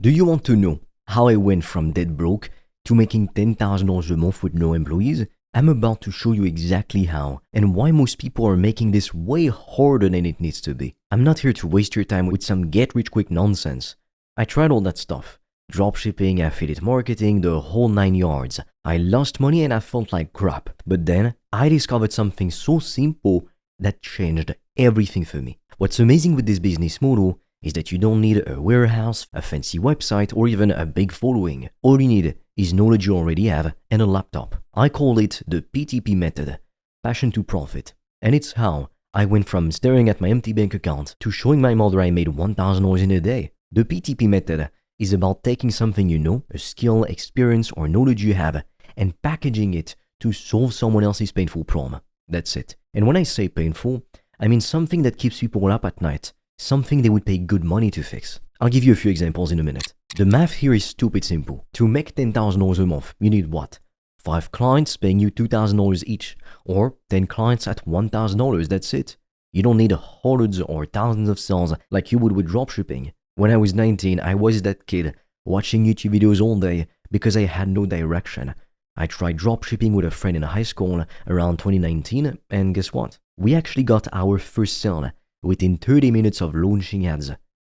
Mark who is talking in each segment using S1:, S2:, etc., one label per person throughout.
S1: Do you want to know how I went from dead broke to making $10,000 a month with no employees? I'm about to show you exactly how and why most people are making this way harder than it needs to be. I'm not here to waste your time with some get-rich-quick nonsense. I tried all that stuff. Dropshipping, affiliate marketing, the whole 9 yards. I lost money and I felt like crap. But then I discovered something so simple that changed everything for me. What's amazing with this business model is that you don't need a warehouse, a fancy website, or even a big following. All you need is knowledge you already have and a laptop. I call it the PTP method, passion to profit. And it's how I went from staring at my empty bank account to showing my mother I made $1,000 in a day. The PTP method is about taking something you know, a skill, experience, or knowledge you have, and packaging it to solve someone else's painful problem. That's it. And when I say painful, I mean something that keeps people up at night, something they would pay good money to fix. I'll give you a few examples in a minute. The math here is stupid simple. To make $10,000 a month, you need what? 5 clients paying you $2,000 each, or 10 clients at $1,000, that's it. You don't need hundreds or thousands of sales like you would with dropshipping. When I was 19, I was that kid watching YouTube videos all day because I had no direction. I tried dropshipping with a friend in high school around 2019, and guess what? We actually got our first sale within 30 minutes of launching ads.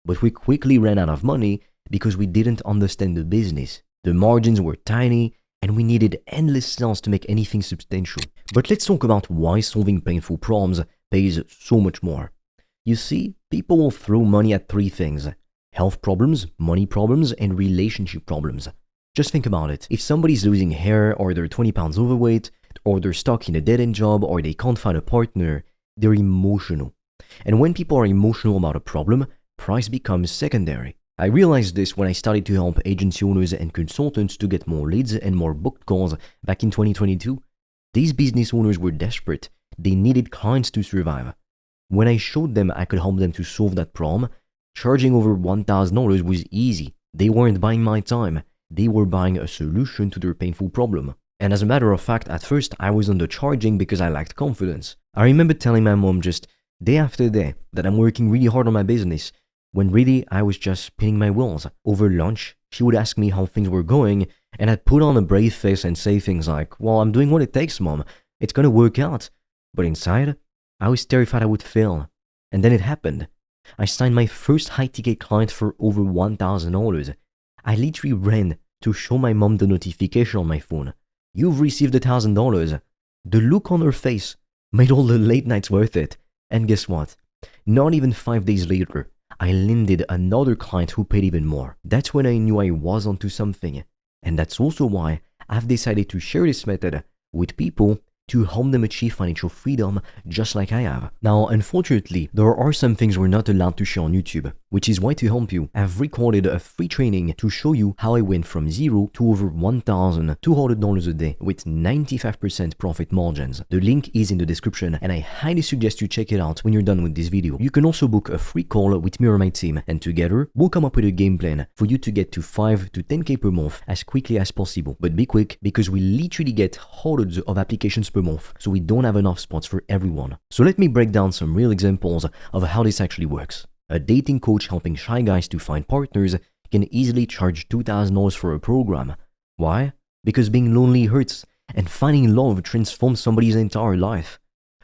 S1: But we quickly ran out of money because we didn't understand the business. The margins were tiny and we needed endless sales to make anything substantial. But let's talk about why solving painful problems pays so much more. You see, people will throw money at 3 things: health problems, money problems, and relationship problems. Just think about it. If somebody's losing hair, or they're 20 pounds overweight, or they're stuck in a dead-end job, or they can't find a partner, they're emotional. And when people are emotional about a problem, price becomes secondary. I realized this when I started to help agency owners and consultants to get more leads and more booked calls back in 2022. These business owners were desperate. They needed clients to survive. When I showed them I could help them to solve that problem, charging over $1,000 was easy. They weren't buying my time. They were buying a solution to their painful problem. And as a matter of fact, at first I was undercharging because I lacked confidence. I remember telling my mom just day after day that I'm working really hard on my business, when really I was just spinning my wheels. Over lunch, she would ask me how things were going, and I'd put on a brave face and say things like, "Well, I'm doing what it takes, Mom. It's gonna work out." But inside, I was terrified I would fail. And then it happened. I signed my first high-ticket client for over $1,000. I literally ran to show my mom the notification on my phone. "You've received $1,000. The look on her face made all the late nights worth it. And guess what? Not even 5 days later, I landed another client who paid even more. That's when I knew I was onto something. And that's also why I've decided to share this method with people to help them achieve financial freedom just like I have. Now, unfortunately, there are some things we're not allowed to share on YouTube, which is why to help you, I've recorded a free training to show you how I went from zero to over $1,200 a day with 95% profit margins. The link is in the description and I highly suggest you check it out when you're done with this video. You can also book a free call with me or my team, and together we'll come up with a game plan for you to get to 5 to 10K per month as quickly as possible. But be quick, because we literally get hundreds of applications per month, so we don't have enough spots for everyone. So let me break down some real examples of how this actually works. A dating coach helping shy guys to find partners can easily charge $2,000 for a program. Why? Because being lonely hurts, and finding love transforms somebody's entire life.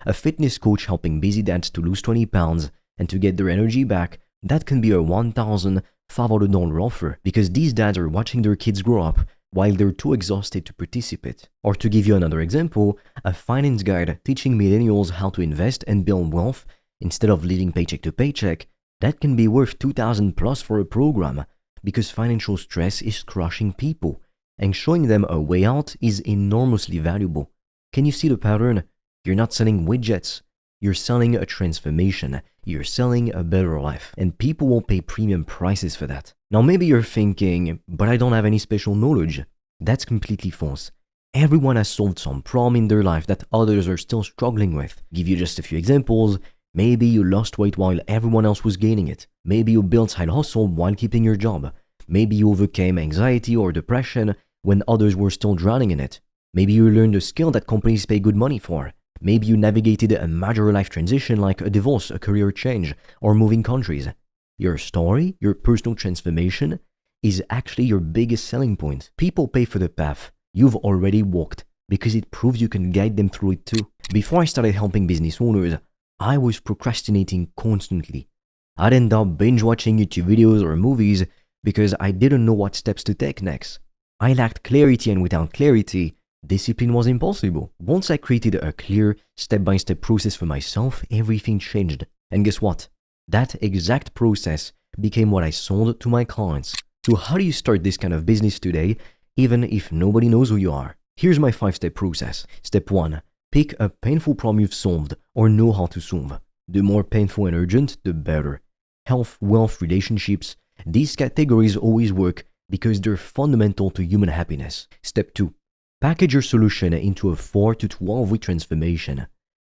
S1: A fitness coach helping busy dads to lose 20 pounds and to get their energy back, that can be a $1,500 offer, because these dads are watching their kids grow up while they're too exhausted to participate. Or to give you another example, a finance guide teaching millennials how to invest and build wealth instead of living paycheck to paycheck, that can be worth $2,000 plus for a program, because financial stress is crushing people, and showing them a way out is enormously valuable. Can you see the pattern? You're not selling widgets, you're selling a transformation, you're selling a better life, and people will pay premium prices for that. Now maybe you're thinking, but I don't have any special knowledge. That's completely false. Everyone has solved some problem in their life that others are still struggling with. Give you just a few examples. Maybe you lost weight while everyone else was gaining it. Maybe you built side hustle while keeping your job. Maybe you overcame anxiety or depression when others were still drowning in it. Maybe you learned a skill that companies pay good money for. Maybe you navigated a major life transition like a divorce, a career change, or moving countries. Your story, your personal transformation, is actually your biggest selling point. People pay for the path you've already walked because it proves you can guide them through it too. Before I started helping business owners, I was procrastinating constantly. I'd end up binge watching YouTube videos or movies because I didn't know what steps to take next. I lacked clarity, and without clarity, discipline was impossible. Once I created a clear, step-by-step process for myself, everything changed. And guess what? That exact process became what I sold to my clients. So how do you start this kind of business today, even if nobody knows who you are? Here's my 5-step process. Step 1. Pick a painful problem you've solved or know how to solve. The more painful and urgent, the better. Health, wealth, relationships, these categories always work because they're fundamental to human happiness. Step 2. Package your solution into a 4 to 12 week transformation.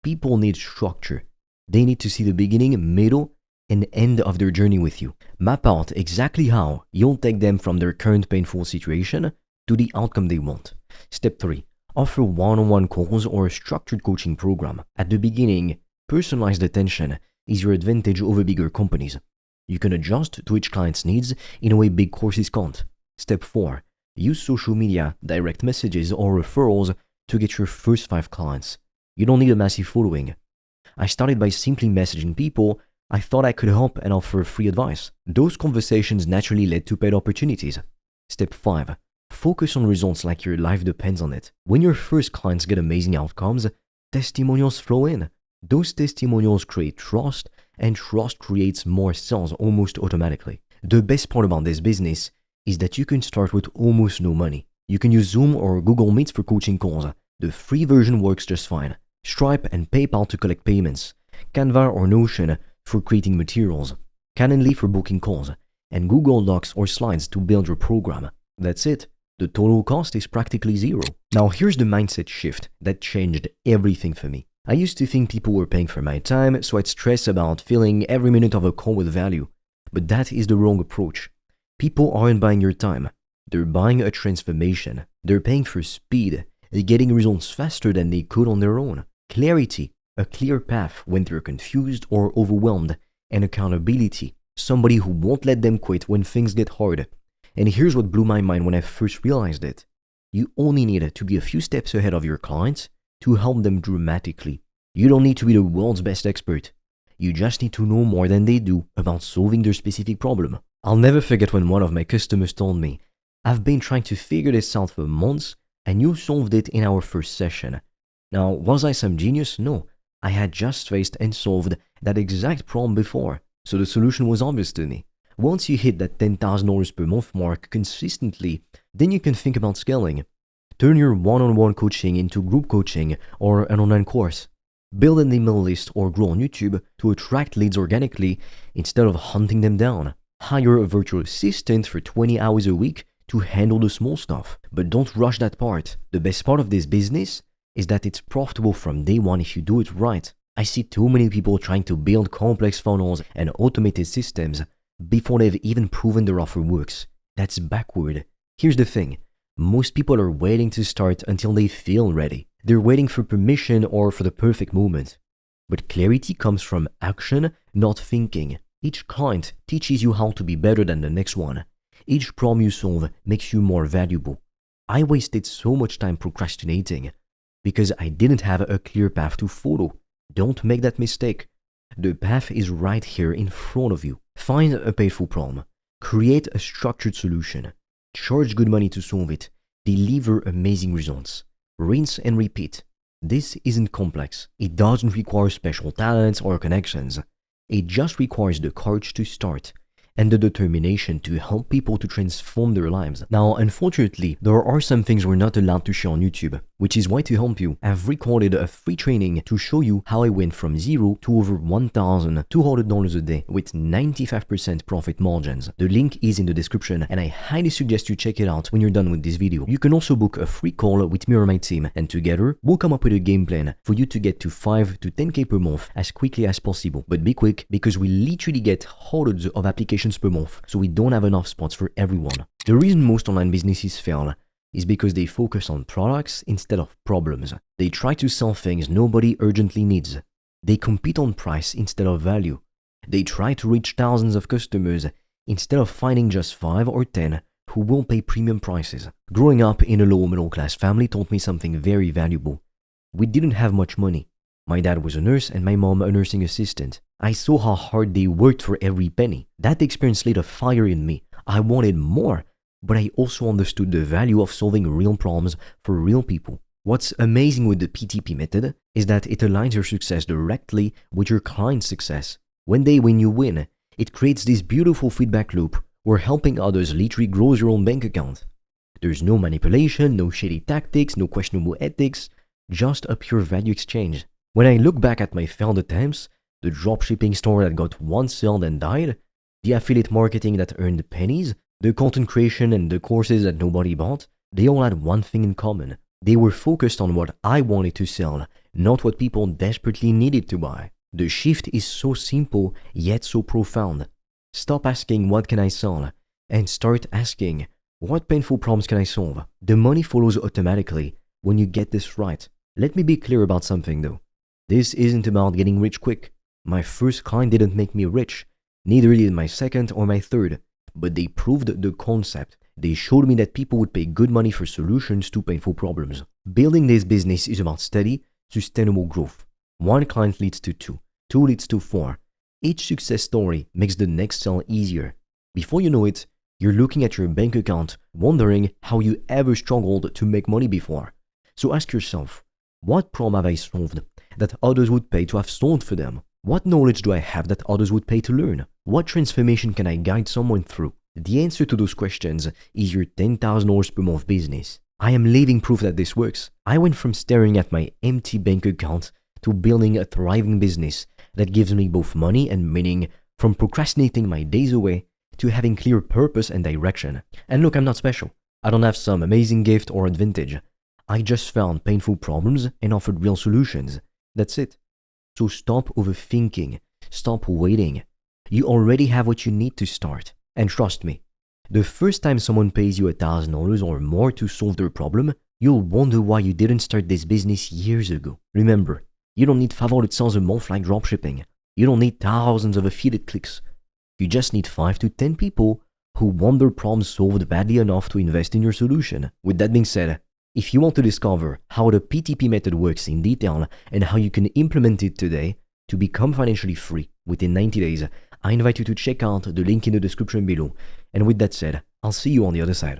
S1: People need structure. They need to see the beginning, middle, and end of their journey with you. Map out exactly how you'll take them from their current painful situation to the outcome they want. Step 3. Offer one-on-one calls or a structured coaching program. At the beginning, personalized attention is your advantage over bigger companies. You can adjust to each client's needs in a way big courses can't. Step 4. Use social media, direct messages, or referrals to get your first 5 clients. You don't need a massive following. I started by simply messaging people I thought I could help and offer free advice. Those conversations naturally led to paid opportunities. Step 5. Focus on results like your life depends on it. When your first clients get amazing outcomes, testimonials flow in. Those testimonials create trust, and trust creates more sales almost automatically. The best part about this business is that you can start with almost no money. You can use Zoom or Google Meets for coaching calls. The free version works just fine. Stripe and PayPal to collect payments. Canva or Notion for creating materials. Calendly for booking calls. And Google Docs or Slides to build your program. That's it. The total cost is practically zero. Now here's the mindset shift that changed everything for me. I used to think people were paying for my time, so I'd stress about filling every minute of a call with value. But that is the wrong approach. People aren't buying your time. They're buying a transformation. They're paying for speed, getting results faster than they could on their own. Clarity, a clear path when they're confused or overwhelmed, and accountability, somebody who won't let them quit when things get hard. And here's what blew my mind when I first realized it. You only need to be a few steps ahead of your clients to help them dramatically. You don't need to be the world's best expert. You just need to know more than they do about solving their specific problem. I'll never forget when one of my customers told me, "I've been trying to figure this out for months and you solved it in our first session." Now, was I some genius? No. I had just faced and solved that exact problem before, so the solution was obvious to me. Once you hit that $10,000 per month mark consistently, then you can think about scaling. Turn your one-on-one coaching into group coaching or an online course. Build an email list or grow on YouTube to attract leads organically instead of hunting them down. Hire a virtual assistant for 20 hours a week to handle the small stuff. But don't rush that part. The best part of this business is that it's profitable from day one if you do it right. I see too many people trying to build complex funnels and automated systems before they've even proven their offer works. That's backward. Here's the thing. Most people are waiting to start until they feel ready. They're waiting for permission or for the perfect moment. But clarity comes from action, not thinking. Each client teaches you how to be better than the next one. Each problem you solve makes you more valuable. I wasted so much time procrastinating because I didn't have a clear path to follow. Don't make that mistake. The path is right here in front of you. Find a painful problem. Create a structured solution. Charge good money to solve it. Deliver amazing results. Rinse and repeat. This isn't complex. It doesn't require special talents or connections. It just requires the courage to start and the determination to help people to transform their lives. Now, unfortunately, there are some things we're not allowed to share on YouTube, which is why to help you, I've recorded a free training to show you how I went from zero to over $1,200 a day with 95% profit margins. The link is in the description and I highly suggest you check it out when you're done with this video. You can also book a free call with me or my team, and together we'll come up with a game plan for you to get to 5 to 10K per month as quickly as possible. But be quick, because we literally get hundreds of applications per month, so we don't have enough spots for everyone. The reason most online businesses fail is because they focus on products instead of problems. They try to sell things nobody urgently needs. They compete on price instead of value. They try to reach thousands of customers instead of finding just 5 or 10 who will pay premium prices. Growing up in a low middle class family taught me something very valuable. We didn't have much money. My dad was a nurse and my mom a nursing assistant. I saw how hard they worked for every penny. That experience lit a fire in me. I wanted more, but I also understood the value of solving real problems for real people. What's amazing with the PTP method is that it aligns your success directly with your client's success. When you win, it creates this beautiful feedback loop where helping others literally grows your own bank account. There's no manipulation, no shady tactics, no questionable ethics, just a pure value exchange. When I look back at my failed attempts, the dropshipping store that got one sale and died, the affiliate marketing that earned pennies, the content creation and the courses that nobody bought, they all had one thing in common. They were focused on what I wanted to sell, not what people desperately needed to buy. The shift is so simple, yet so profound. Stop asking, what can I sell? And start asking, what painful problems can I solve? The money follows automatically when you get this right. Let me be clear about something though. This isn't about getting rich quick. My first client didn't make me rich, neither did my second or my third, but they proved the concept. They showed me that people would pay good money for solutions to painful problems. Building this business is about steady, sustainable growth. One client leads to two leads to four. Each success story makes the next sale easier. Before you know it, you're looking at your bank account, wondering how you ever struggled to make money before. So ask yourself, what problem have I solved that others would pay to have solved for them? What knowledge do I have that others would pay to learn? What transformation can I guide someone through? The answer to those questions is your $10,000 per month business. I am living proof that this works. I went from staring at my empty bank account to building a thriving business that gives me both money and meaning, from procrastinating my days away to having clear purpose and direction. And look, I'm not special. I don't have some amazing gift or advantage. I just found painful problems and offered real solutions. That's it. So stop overthinking. Stop waiting. You already have what you need to start. And trust me, the first time someone pays you $1,000 or more to solve their problem, you'll wonder why you didn't start this business years ago. Remember, you don't need 500 sales a month like dropshipping. You don't need thousands of affiliate clicks. You just need 5 to 10 people who want their problems solved badly enough to invest in your solution. With that being said, if you want to discover how the PTP method works in detail and how you can implement it today to become financially free within 90 days, I invite you to check out the link in the description below. And with that said, I'll see you on the other side.